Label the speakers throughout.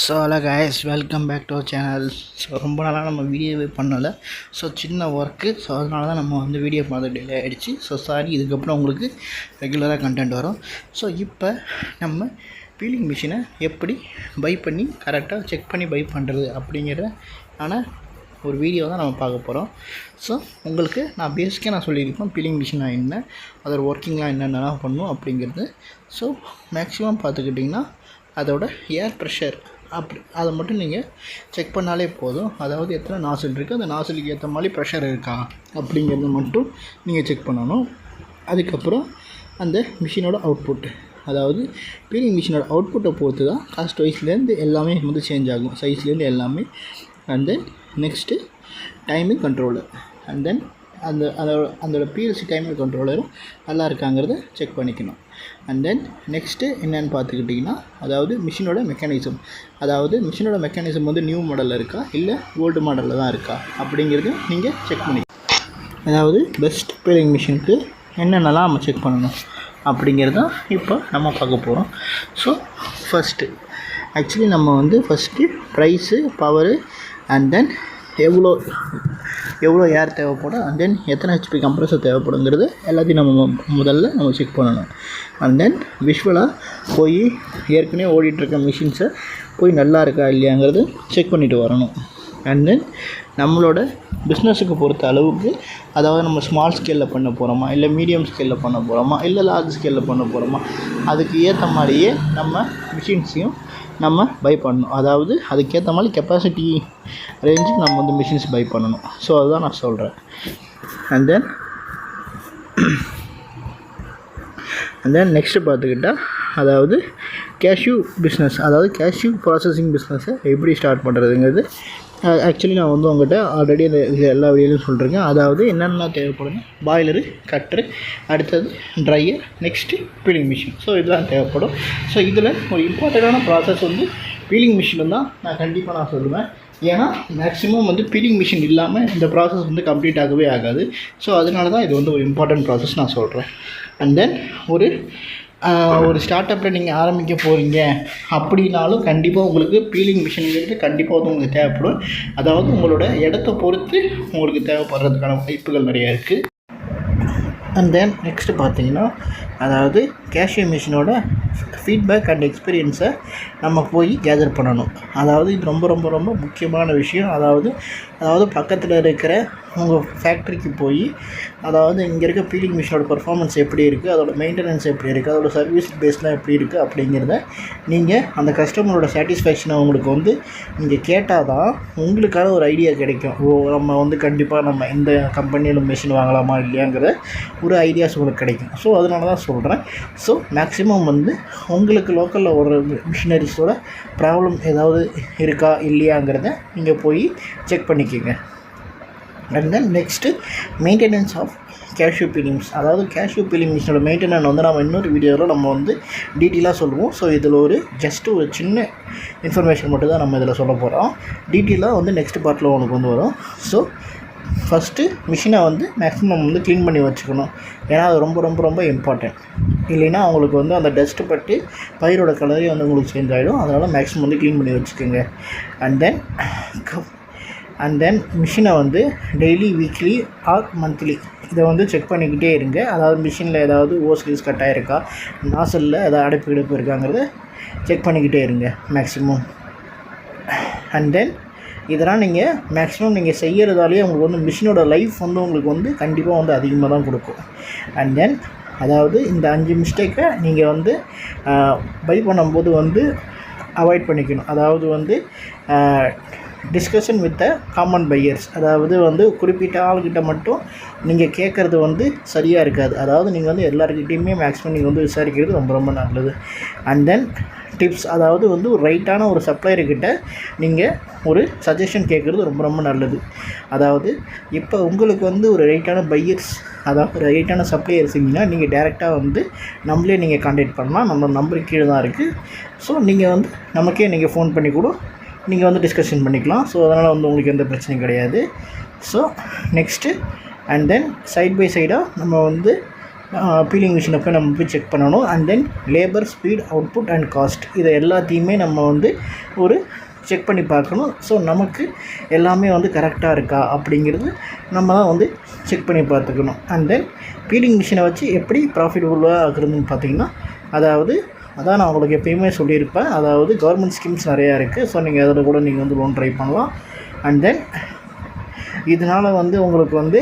Speaker 1: So hello guys, welcome back to our channel. So ரொம்ப நாளாக நம்ம வீடியோவே பண்ணலை. ஸோ சின்ன ஒர்க்கு, ஸோ அதனால தான் நம்ம வந்து வீடியோ பண்ணது டிலே ஆகிடுச்சு. ஸோ சாரி, இதுக்கப்புறம் உங்களுக்கு ரெகுலராக கண்டென்ட் வரும். ஸோ இப்போ நம்ம பீலிங் மிஷினை எப்படி பை பண்ணி கரெக்டாக செக் பண்ணி பை பண்ணுறது அப்படிங்கிற ஒரு வீடியோ தான் நம்ம பார்க்க போகிறோம். ஸோ உங்களுக்கு நான் பேசிக்காக சொல்லியிருப்பேன் பீலிங் மிஷினா என்ன, அதோட ஒர்க்கிங்லாம் என்னென்னலாம் பண்ணும் அப்படிங்கிறது. ஸோ மேக்ஸிமம் பார்த்துக்கிட்டிங்கன்னா அதோட ஏர் ப்ரெஷர் அதை மட்டும் நீங்கள் செக் பண்ணாலே போதும். அதாவது எத்தனை நாசில் இருக்குது, அந்த நாசிலுக்கு ஏற்ற மாதிரி ப்ரெஷர் இருக்கா அப்படிங்கிறத மட்டும் நீங்கள் செக் பண்ணணும். அதுக்கப்புறம் அந்த மிஷினோட அவுட்புட், அதாவது பீலிங் மிஷினோட அவுட்புட்டை பொறுத்து தான் காஸ்ட் வைஸ்லேருந்து எல்லாமே வந்து சேஞ்ச் ஆகும், சைஸ்லேருந்து எல்லாமே. And then next timing controller, and then அதோட பிஎல்சி டைமிங் கண்ட்ரோலரும் நல்லா இருக்காங்கிறத செக் பண்ணிக்கணும். அண்ட் தென் நெக்ஸ்ட்டு என்னென்னு பார்த்துக்கிட்டிங்கன்னா, அதாவது மிஷினோட மெக்கானிசம், அதாவது மிஷினோட மெக்கானிசம் வந்து நியூ மாடலில் இருக்கா இல்லை ஓல்டு மாடலில் தான் இருக்கா அப்படிங்கிறது நீங்கள் செக் பண்ணி, அதாவது பெஸ்ட் பீலிங் மிஷினுக்கு என்னென்னலாம் நம்ம செக் பண்ணணும் அப்படிங்கிறது தான் இப்போ நம்ம பார்க்க போகிறோம். ஸோ ஃபஸ்ட்டு ஆக்சுவலி நம்ம வந்து first prize, power, and then எவ்வளோ ஏர் தேவைப்படும், அண்ட் தென் எத்தனை ஹெச்பி கம்ப்ரஸர் தேவைப்படுங்கிறது எல்லாத்தையும் நம்ம செக் பண்ணணும். அண்ட் தென் விஷுவலாக போய் ஏற்கனவே ஓடிட்டுருக்க மிஷின்ஸை போய் நல்லா இருக்கா இல்லையாங்கிறது செக் பண்ணிவிட்டு வரணும். அண்ட் தென் நம்மளோட பிஸ்னஸுக்கு பொறுத்த அளவுக்கு, அதாவது நம்ம ஸ்மால் ஸ்கேலில் பண்ண போகிறோமா இல்லை மீடியம் ஸ்கேலில் பண்ண போகிறோமா இல்லை லார்ஜ் ஸ்கேலில் பண்ண போகிறோமா, அதுக்கு ஏற்ற மாதிரியே நம்ம மிஷின்ஸையும் நம்ம பை பண்ணணும். அதாவது அதுக்கேற்ற மாதிரி கெப்பாசிட்டி ரேஞ்சுக்கு நம்ம வந்து மிஷின்ஸ் பை பண்ணணும். ஸோ அதுதான் நான் சொல்கிறேன். அண்ட் தென் நெக்ஸ்ட்டு பார்த்துக்கிட்டால், அதாவது கேஷ்யூ பிஸ்னஸ், அதாவது கேஷ்யூ ப்ராசஸிங் பிஸ்னஸை எப்படி ஸ்டார்ட் பண்ணுறதுங்கிறது ஆக்சுவலி நான் வந்து உங்கள்கிட்ட ஆல்ரெடி இந்த எல்லா வீடியோலையும் சொல்லியிருக்கேன். அதாவது என்னென்ன தேவைப்படுங்க, பாய்லரு, கட்ரு, அடுத்தது dryer, next peeling machine. So இதெல்லாம் தேவைப்படும். ஸோ இதில் ஒரு இம்பார்ட்டண்ட்டான ப்ராசஸ் வந்து பீலிங் மிஷின் தான் நான் கண்டிப்பாக சொல்லுவேன். ஏன்னா மேக்ஸிமம் வந்து பீலிங் மிஷின் இல்லாமல் இந்த ப்ராசஸ் வந்து கம்ப்ளீட் ஆகவே ஆகாது. ஸோ அதனால தான் இது வந்து ஒரு இம்பார்ட்டண்ட் ப்ராசஸ் நான் சொல்கிறேன். அண்ட் தென் ஒரு ஸ்டார்ட் அப்பில் நீங்கள் ஆரம்பிக்க போகிறீங்க அப்படின்னாலும் கண்டிப்பாக உங்களுக்கு பீலிங் மிஷின்ங்கிறது கண்டிப்பாக வந்து உங்களுக்கு தேவைப்படும். அதாவது உங்களோட இடத்த பொறுத்து உங்களுக்கு தேவைப்படுறதுக்கான வாய்ப்புகள் நிறையா இருக்குது. அண்ட் தென் நெக்ஸ்ட்டு பார்த்தீங்கன்னா, அதாவது கேஷ்யூ மிஷினோட ஃபீட்பேக் அண்ட் எக்ஸ்பீரியன்ஸை நம்ம போய் கேதர் பண்ணணும். அதாவது இது ரொம்ப ரொம்ப ரொம்ப முக்கியமான விஷயம். அதாவது பக்கத்தில் இருக்கிற உங்கள் ஃபேக்ட்ரிக்கு போய், அதாவது இங்கே இருக்க பீலிங் மிஷினோட பர்ஃபார்மன்ஸ் எப்படி இருக்குது, அதோட மெயின்டெனன்ஸ் எப்படி இருக்குது, அதோட சர்வீஸ் பேஸ்லாம் எப்படி இருக்குது அப்படிங்கிறத நீங்கள் அந்த கஸ்டமரோட சாட்டிஸ்ஃபேக்ஷனை உங்களுக்கு வந்து நீங்கள் கேட்டால் தான் உங்களுக்கான ஒரு ஐடியா கிடைக்கும். நம்ம வந்து கண்டிப்பாக நம்ம இந்த கம்பெனியில் மிஷின் வாங்கலாமா இல்லையாங்கிற ஒரு ஐடியாஸ் உங்களுக்கு கிடைக்கும். ஸோ அதனால தான் சொல்கிறேன். ஸோ மேக்ஸிமம் வந்து உங்களுக்கு லோக்கலில் ஒரு மிஷினரிஸோட ப்ராப்ளம் ஏதாவது இருக்கா இல்லையாங்கிறத நீங்கள் போய் செக் பண்ணிக்கோங்க. And then next maintenance of cashew peelings, அதாவது கேஷ்யூ பீலிங் மிஷினோட மெயின்டெனன்ஸ் வந்து நம்ம இன்னொரு வீடியோவில் நம்ம வந்து டீட்டெயிலாக சொல்லுவோம். ஸோ இதில் ஒரு சின்ன இன்ஃபர்மேஷன் மட்டும் தான் நம்ம இதில் சொல்ல போகிறோம். டீட்டெயிலாக வந்து நெக்ஸ்ட் பார்ட்டில் உனக்கு வந்து வரும். ஸோ ஃபஸ்ட்டு மிஷினை வந்து மேக்ஸிமம் வந்து க்ளீன் பண்ணி வச்சுக்கணும். ஏன்னா அது ரொம்ப ரொம்ப ரொம்ப இம்பார்ட்டன்ட். இல்லைன்னா அவங்களுக்கு வந்து அந்த டஸ்ட்டு பட்டு பயிரோட கலரே வந்து உங்களுக்கு சேஞ்ச் ஆகிடும். அதனால் மேக்ஸிமம் வந்து க்ளீன் பண்ணி வச்சுக்கோங்க. அண்ட் தென் மிஷினை வந்து டெய்லி, வீக்லி ஆர் மந்த்லி இதை வந்து செக் பண்ணிக்கிட்டே இருங்க. அதாவது மிஷினில் ஏதாவது ஓஸ் கட் ஆகிருக்கா, நாசலில் ஏதாவது அடைப்பு இருக்காங்கிறத செக் பண்ணிக்கிட்டே இருங்க மேக்ஸிமம். அண்ட் தென் இதெல்லாம் நீங்கள் மேக்ஸிமம் நீங்கள் செய்கிறதாலேயே உங்களுக்கு வந்து மிஷினோட லைஃப் வந்து உங்களுக்கு வந்து கண்டிப்பாக வந்து அதிகமாக தான் கொடுக்கும். அண்ட் தென் அதாவது இந்த 5 மிஸ்டேக்கை நீங்கள் வந்து பை பண்ணும்போது வந்து அவாய்ட் பண்ணிக்கணும். அதாவது வந்து discussion with the common buyers, அதாவது வந்து குறிப்பிட்ட ஆள்கிட்ட மட்டும் நீங்கள் கேட்குறது வந்து சரியாக இருக்காது. அதாவது நீங்கள் வந்து எல்லாருக்கிட்டையுமே மேக்ஸிமம் நீங்கள் வந்து விசாரிக்கிறது ரொம்ப ரொம்ப நல்லது. அண்ட் தென் டிப்ஸ், அதாவது வந்து ஒரு ரைட்டான ஒரு சப்ளையர்கிட்ட நீங்கள் ஒரு சஜஷன் கேட்குறது ரொம்ப ரொம்ப நல்லது. அதாவது இப்போ உங்களுக்கு வந்து ஒரு ரைட்டான பையர்ஸ், அதாவது ரைட்டான சப்ளையர்ஸ் இருந்தீங்கன்னா நீங்கள் டேரெக்டாக வந்து நம்மளே நீங்கள் கான்டாக்ட் பண்ணலாம். நம்ம நம்பர் கீழே தான் இருக்குது. ஸோ நீங்கள் வந்து நமக்கே நீங்கள் ஃபோன் பண்ணி கூட நீங்கள் வந்து டிஸ்கஷன் பண்ணிக்கலாம். ஸோ அதனால் வந்து உங்களுக்கு எந்த பிரச்சனையும் கிடையாது. So next and then side by சைடாக நம்ம வந்து பீலிங் மிஷினை போய் நம்ம போய் செக் பண்ணணும். And then labour, speed, output and cost இதை எல்லாத்தையுமே நம்ம வந்து ஒரு செக் பண்ணி பார்க்கணும். ஸோ நமக்கு எல்லாமே வந்து கரெக்டாக இருக்கா அப்படிங்கிறது நம்ம தான் வந்து செக் பண்ணி பார்த்துக்கணும். அண்ட் தென் பீலிங் மிஷினை வச்சு எப்படி ப்ராஃபிட்டபுளாக ஆகுறதுன்னு பார்த்திங்கன்னா, அதாவது அதான் நான் உங்களுக்கு எப்பயுமே சொல்லியிருப்பேன், அதாவது கவர்மெண்ட் ஸ்கீம்ஸ் நிறையா இருக்குது. ஸோ நீங்கள் அதில் கூட நீங்கள் வந்து லோன் ட்ரை பண்ணலாம். அண்ட் தென் இதனால் வந்து உங்களுக்கு வந்து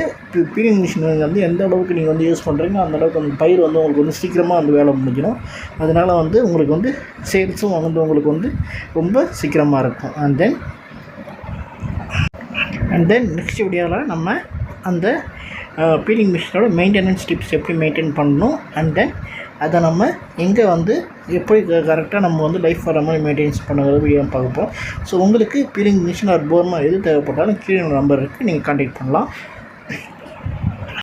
Speaker 1: பீலிங் மிஷின் வந்து எந்த அளவுக்கு நீங்கள் வந்து யூஸ் பண்ணுறீங்க அந்தளவுக்கு அந்த பயிர் வந்து உங்களுக்கு வந்து சீக்கிரமாக வந்து வேலை முடிஞ்சிடும். அதனால் வந்து உங்களுக்கு வந்து சேல்ஸும் வந்து உங்களுக்கு வந்து ரொம்ப சீக்கிரமாக இருக்கும். அண்ட் தென் நெக்ஸ்ட் வீடியோவில் நம்ம அந்த பீலிங் மிஷினோட மெயின்டெனன்ஸ் டிப்ஸ் எப்படி மெயின்டைன் பண்ணணும், அண்ட் தென் அதை நம்ம எங்கே வந்து எப்படி கரெக்டாக நம்ம வந்து லைஃப் வர மாதிரி மெயின்டைன்ஸ் பண்ணுறது வீடியோ பார்ப்போம். ஸோ உங்களுக்கு பீலிங் மிஷின் ஆர் போர்மா எது தேவைப்பட்டாலும் கீழே நம்பர் இருக்குது, நீங்கள் கான்டாக்ட் பண்ணலாம்.